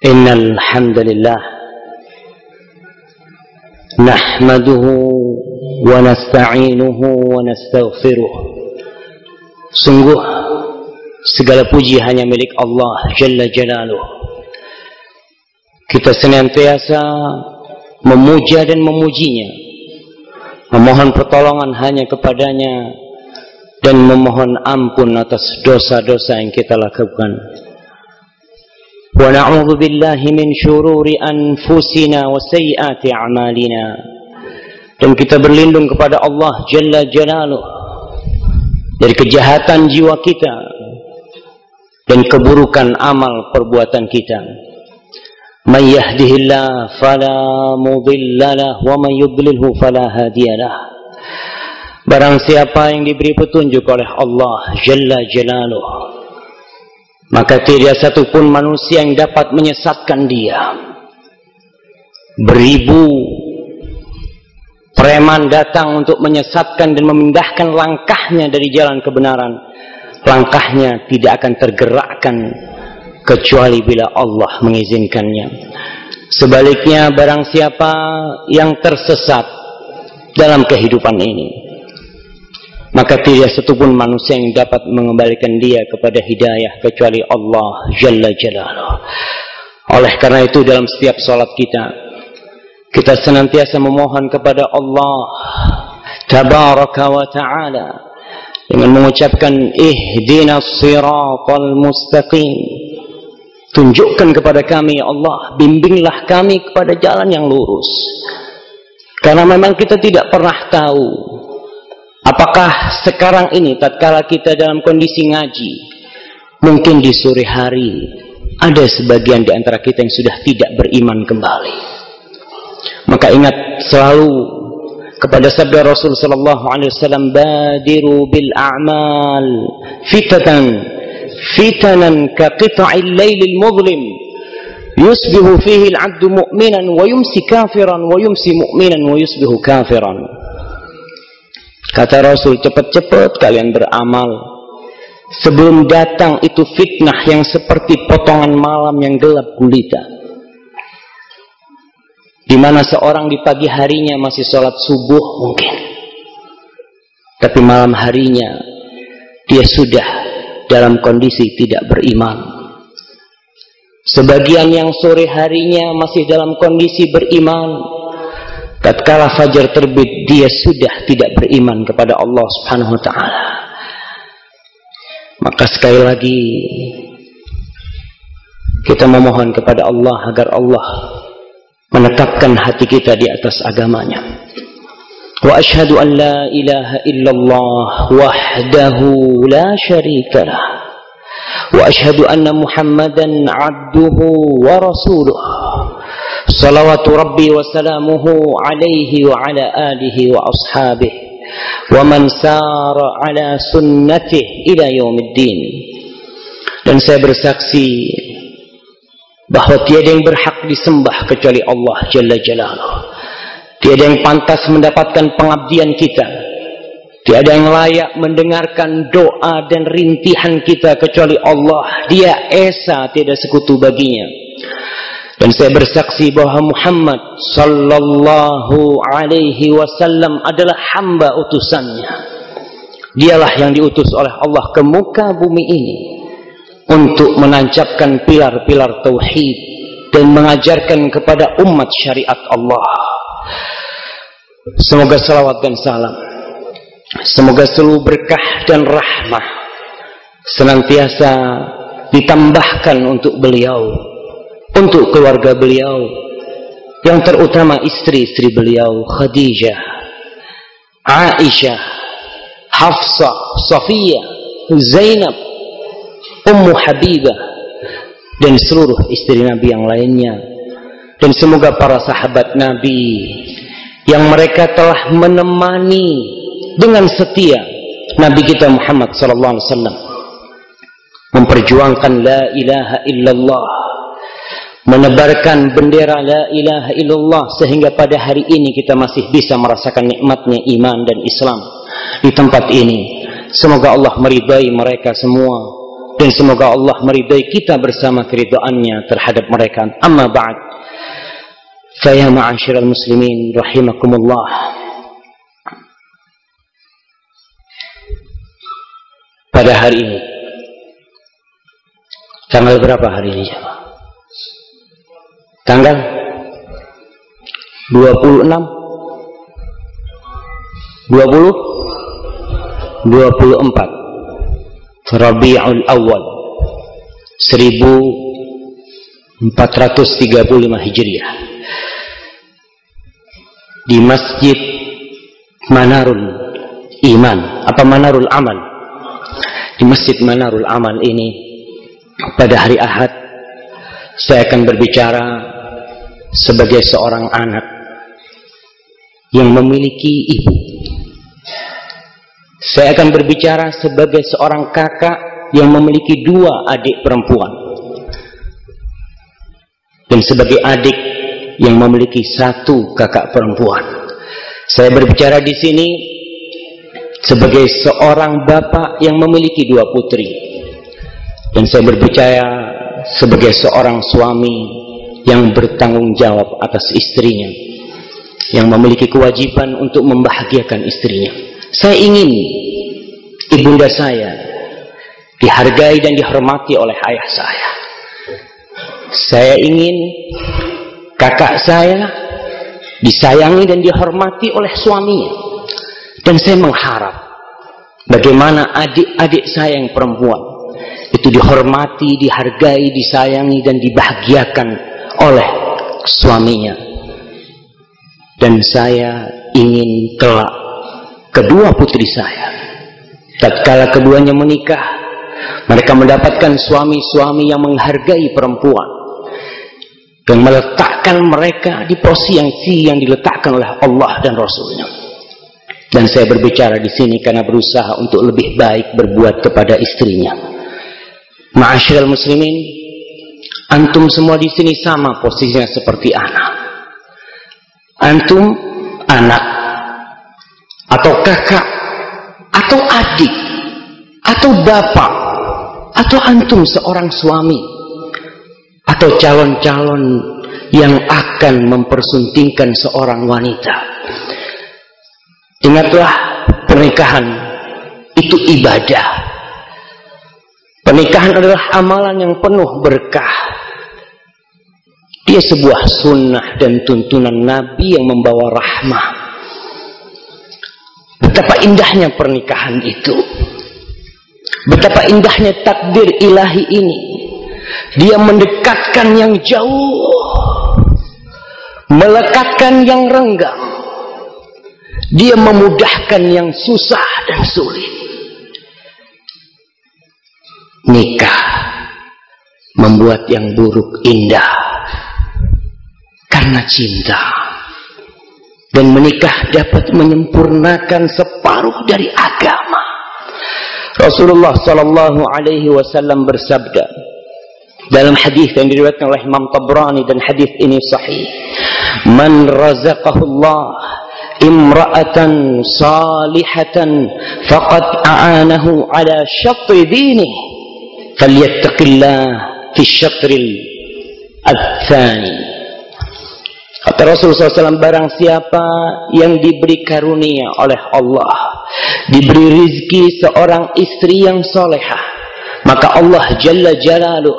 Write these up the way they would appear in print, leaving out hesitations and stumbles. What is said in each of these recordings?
Innal hamdalillah nahmaduhu wa nasta'inuhu wa nastaghfiruh. Sungguh segala puji hanya milik Allah Jalla Jalaluh. Kita senantiasa memuja dan memujinya, memohon pertolongan hanya kepadanya, dan memohon ampun atas dosa-dosa yang kita lakukan. Wa na'udzu billahi min syururi anfusina wa sayyiati a'malina. Dan kita berlindung kepada Allah Jalla Jalaluh dari kejahatan jiwa kita dan keburukan amal perbuatan kita. May yahdihillahu fala mudilla lahu wa may yudlilhu fala hadiyalah. Barang siapa yang diberi petunjuk oleh Allah Jalla Jalaluh, maka tidak satupun manusia yang dapat menyesatkan dia. Beribu preman datang untuk menyesatkan dan memindahkan langkahnya dari jalan kebenaran. Langkahnya tidak akan tergerakkan kecuali bila Allah mengizinkannya. Sebaliknya, barang siapa yang tersesat dalam kehidupan ini, maka tidak satupun manusia yang dapat mengembalikan dia kepada hidayah kecuali Allah Jalla Jalaluh. Oleh karena itu, dalam setiap salat kita senantiasa memohon kepada Allah Tabaraka wa Ta'ala dengan mengucapkan ihdinas siratal mustaqim. Tunjukkan kepada kami ya Allah, bimbinglah kami kepada jalan yang lurus. Karena memang kita tidak pernah tahu apakah sekarang ini tatkala kita dalam kondisi ngaji, mungkin di sore hari ada sebagian di antara kita yang sudah tidak beriman kembali. Maka ingat selalu kepada sabda Rasul sallallahu alaihi wasallam, badiru bil a'mal fitanan ka qita'il lailil mudlim yusbihu fihi al-'abdu mu'minan wa yumsi kafiran wa yumsi mu'minan wa yusbihu kafiran. Kata Rasul, cepat-cepat kalian beramal sebelum datang itu fitnah yang seperti potongan malam yang gelap gulita, di mana seorang di pagi harinya masih sholat subuh mungkin, tapi malam harinya dia sudah dalam kondisi tidak beriman. Sebagian yang sore harinya masih dalam kondisi beriman, tatkala fajar terbit dia sudah tidak beriman kepada Allah Subhanahu wa Ta'ala. Maka sekali lagi kita memohon kepada Allah agar Allah menetapkan hati kita di atas agamanya. Wa asyhadu an la ilaha illallah wahdahu la syarika lah, wa asyhadu anna Muhammadan abduhu wa rasuluh, salawatu rabbi wa salamuhu alaihi wa ala alihi wa ashabihi wa man sara ala sunnatih ila yaumiddin. Dan saya bersaksi bahwa tiada yang berhak disembah kecuali Allah Jalla Jalaluh. Tiada yang pantas mendapatkan pengabdian kita, tiada yang layak mendengarkan doa dan rintihan kita kecuali Allah. Dia esa, tiada sekutu baginya. Dan saya bersaksi bahwa Muhammad sallallahu alaihi wasallam adalah hamba utusannya. Dialah yang diutus oleh Allah ke muka bumi ini untuk menancapkan pilar-pilar tauhid dan mengajarkan kepada umat syariat Allah. Semoga salawat dan salam, semoga seluruh berkah dan rahmah senantiasa ditambahkan untuk beliau, untuk keluarga beliau, yang terutama istri-istri beliau, Khadijah, Aisyah, Hafsah, Safiyah, Zainab, Ummu Habibah, dan seluruh istri Nabi yang lainnya. Dan semoga para sahabat Nabi yang mereka telah menemani dengan setia Nabi kita Muhammad sallallahu alaihi wasallam memperjuangkan la ilaha illallah, menebarkan bendera la ilaha illallah, sehingga pada hari ini kita masih bisa merasakan nikmatnya iman dan Islam di tempat ini. Semoga Allah meridai mereka semua dan semoga Allah meridai kita bersama keridhaannya terhadap mereka. Amma ba'd, fa ya ma'asyiral muslimin rahimakumullah. Pada hari ini, tanggal berapa hari ini? Tanggal 26 24 Rabiul Awal 1435 Hijriah, di Masjid Manarul Iman apa Manarul Amal, di Masjid Manarul Amal ini pada hari Ahad saya akan berbicara sebagai seorang anak yang memiliki ibu. Saya akan berbicara sebagai seorang kakak yang memiliki 2 adik perempuan, dan sebagai adik yang memiliki 1 kakak perempuan. Saya berbicara di sini sebagai seorang bapak yang memiliki 2 putri, dan saya berbicara sebagai seorang suami yang bertanggung jawab atas istrinya, yang memiliki kewajiban untuk membahagiakan istrinya. Saya ingin ibunda saya dihargai dan dihormati oleh ayah saya. Saya ingin kakak saya disayangi dan dihormati oleh suaminya. Dan saya mengharap bagaimana adik-adik saya yang perempuan itu dihormati, dihargai, disayangi dan dibahagiakan oleh suaminya. Dan saya ingin kelak kedua putri saya, tatkala keduanya menikah, mereka mendapatkan suami-suami yang menghargai perempuan dan meletakkan mereka di posisi yang diletakkan oleh Allah dan Rasulnya. Dan saya berbicara di sini karena berusaha untuk lebih baik berbuat kepada istrinya. Ma'asyiral muslimin, antum semua di sini sama posisinya seperti anak. Antum anak atau kakak, atau adik, atau bapak, atau antum seorang suami, atau calon-calon yang akan mempersuntingkan seorang wanita. Ingatlah, pernikahan itu ibadah. Pernikahan adalah amalan yang penuh berkah. Dia sebuah sunnah dan tuntunan Nabi yang membawa rahmah. Betapa indahnya pernikahan itu. Betapa indahnya takdir ilahi ini. Dia mendekatkan yang jauh, melekatkan yang renggang. Dia memudahkan yang susah dan sulit. Nikah membuat yang buruk indah karena cinta. Dan menikah dapat menyempurnakan separuh dari agama. Rasulullah sallallahu alaihi wasallam bersabda dalam hadis yang diriwayatkan oleh Imam Tabrani, dan hadis ini sahih, "Man razaqahu Allah imra'atan salihatan faqad a'anahu ala syatri dinihi falyattaqillah fi syatril ats-tsani." Kata Rasulullah SAW, barang siapa yang diberi karunia oleh Allah, diberi rizki seorang istri yang solehah, maka Allah Jalla Jalaluh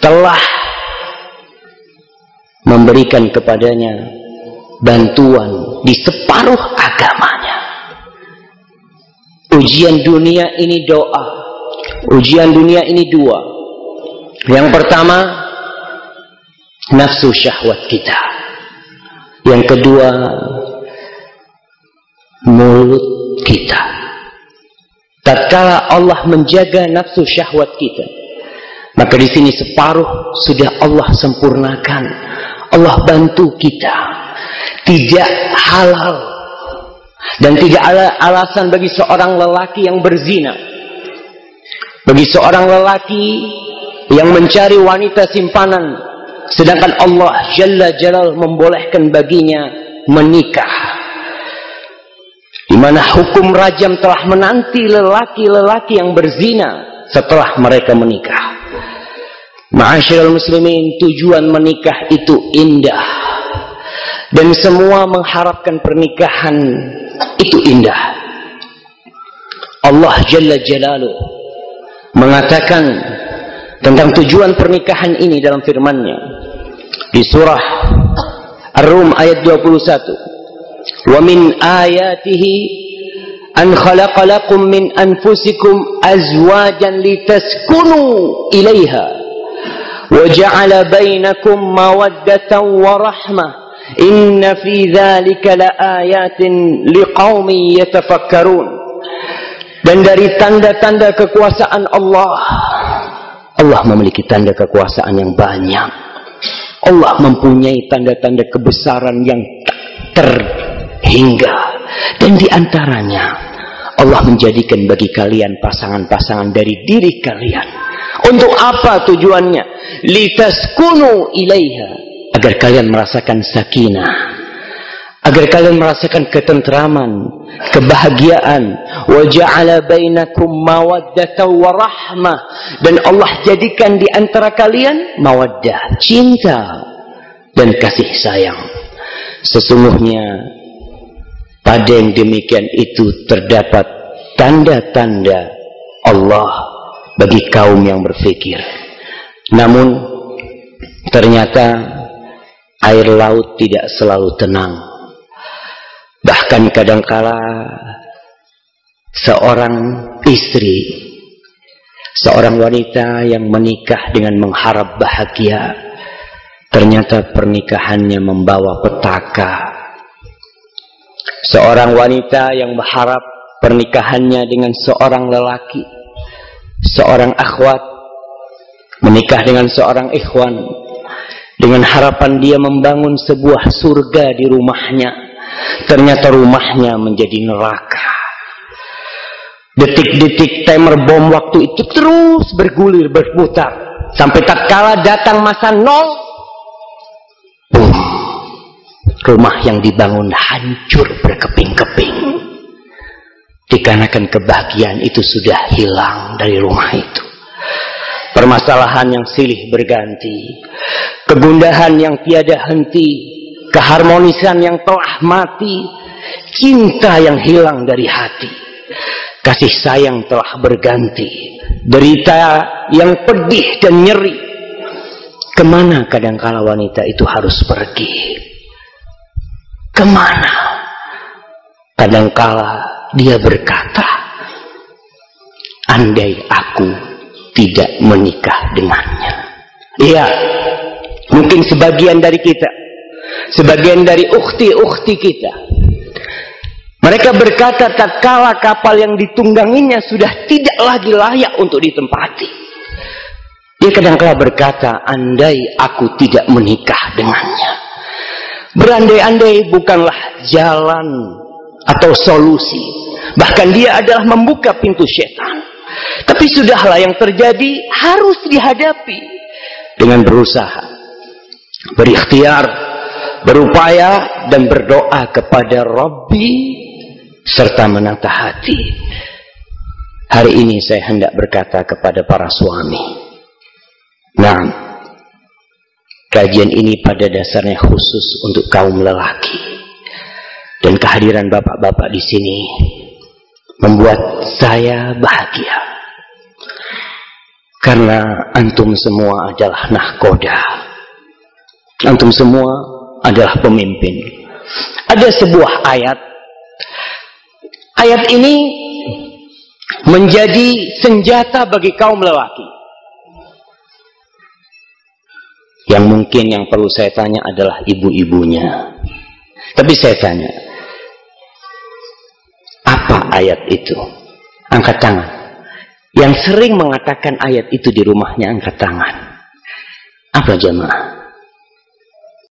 telah memberikan kepadanya bantuan di separuh agamanya. Ujian dunia ini doa. Ujian dunia ini 2. Yang pertama, nafsu syahwat kita. Yang kedua, mulut kita. Tatkala Allah menjaga nafsu syahwat kita, maka di sini separuh sudah Allah sempurnakan. Allah bantu kita. Tidak halal dan tidak ada alasan bagi seorang lelaki yang berzina, bagi seorang lelaki yang mencari wanita simpanan, sedangkan Allah Jalla Jalal membolehkan baginya menikah, di mana hukum rajam telah menanti lelaki-lelaki yang berzina setelah mereka menikah. Ma'asyiral muslimin, tujuan menikah itu indah, dan semua mengharapkan pernikahan itu indah. Allah Jalla Jalaluh mengatakan tentang tujuan pernikahan ini dalam firman-Nya di surah Ar-Rum ayat 21. Wa min ayatihi an khalaqa lakum min anfusikum azwajan litaskunu ilaiha wa ja'ala bainakum mawaddatan wa rahmah inna fi dzalika laayatin liqaumin yatafakkarun. Dan dari tanda-tanda kekuasaan Allah, Allah memiliki tanda kekuasaan yang banyak. Allah mempunyai tanda-tanda kebesaran yang tak terhingga, dan di antaranya Allah menjadikan bagi kalian pasangan-pasangan dari diri kalian. Untuk apa tujuannya? Litaskunu ilaiha, agar kalian merasakan sakinah, agar kalian merasakan ketentraman, kebahagiaan. Wa ja'ala bainakum mawaddatan wa rahmah, dan Allah jadikan di antara kalian mawaddah, cinta dan kasih sayang. Sesungguhnya pada yang demikian itu terdapat tanda-tanda Allah bagi kaum yang berfikir. Namun ternyata air laut tidak selalu tenang. Bahkan kadangkala seorang istri, seorang wanita yang menikah dengan mengharap bahagia, ternyata pernikahannya membawa petaka. Seorang wanita yang berharap pernikahannya dengan seorang lelaki, seorang akhwat, menikah dengan seorang ikhwan, dengan harapan dia membangun sebuah surga di rumahnya, ternyata rumahnya menjadi neraka. Detik-detik timer bom waktu itu terus bergulir, berputar, sampai tatkala datang masa nol, boom, rumah yang dibangun hancur berkeping-keping. Dikarenakan kebahagiaan itu sudah hilang dari rumah itu. Permasalahan yang silih berganti, kegundahan yang tiada henti, keharmonisan yang telah mati, cinta yang hilang dari hati, kasih sayang telah berganti, derita yang pedih dan nyeri. Kemana kadangkala wanita itu harus pergi? Kemana? Kadangkala dia berkata, andai aku tidak menikah dengannya. Iya, mungkin sebagian dari kita, sebagian dari ukhti-ukhti kita, mereka berkata tatkala kapal yang ditungganginya sudah tidak lagi layak untuk ditempati, dia kadangkala berkata, andai aku tidak menikah dengannya. Berandai-andai bukanlah jalan atau solusi. Bahkan dia adalah membuka pintu setan. Tapi sudahlah, yang terjadi harus dihadapi dengan berusaha, berikhtiar, berupaya, dan berdoa kepada Rabbi serta menata hati. Hari ini saya hendak berkata kepada para suami, nah, kajian ini pada dasarnya khusus untuk kaum lelaki. Dan kehadiran bapak-bapak di sini membuat saya bahagia. Karena antum semua adalah nahkoda. Antum semua adalah pemimpin. Ada sebuah ayat. Ayat ini menjadi senjata bagi kaum lelaki. Yang mungkin yang perlu saya tanya adalah ibu-ibunya. Tapi saya tanya, apa ayat itu? Angkat tangan. Yang sering mengatakan ayat itu di rumahnya, angkat tangan. Apa jemaah?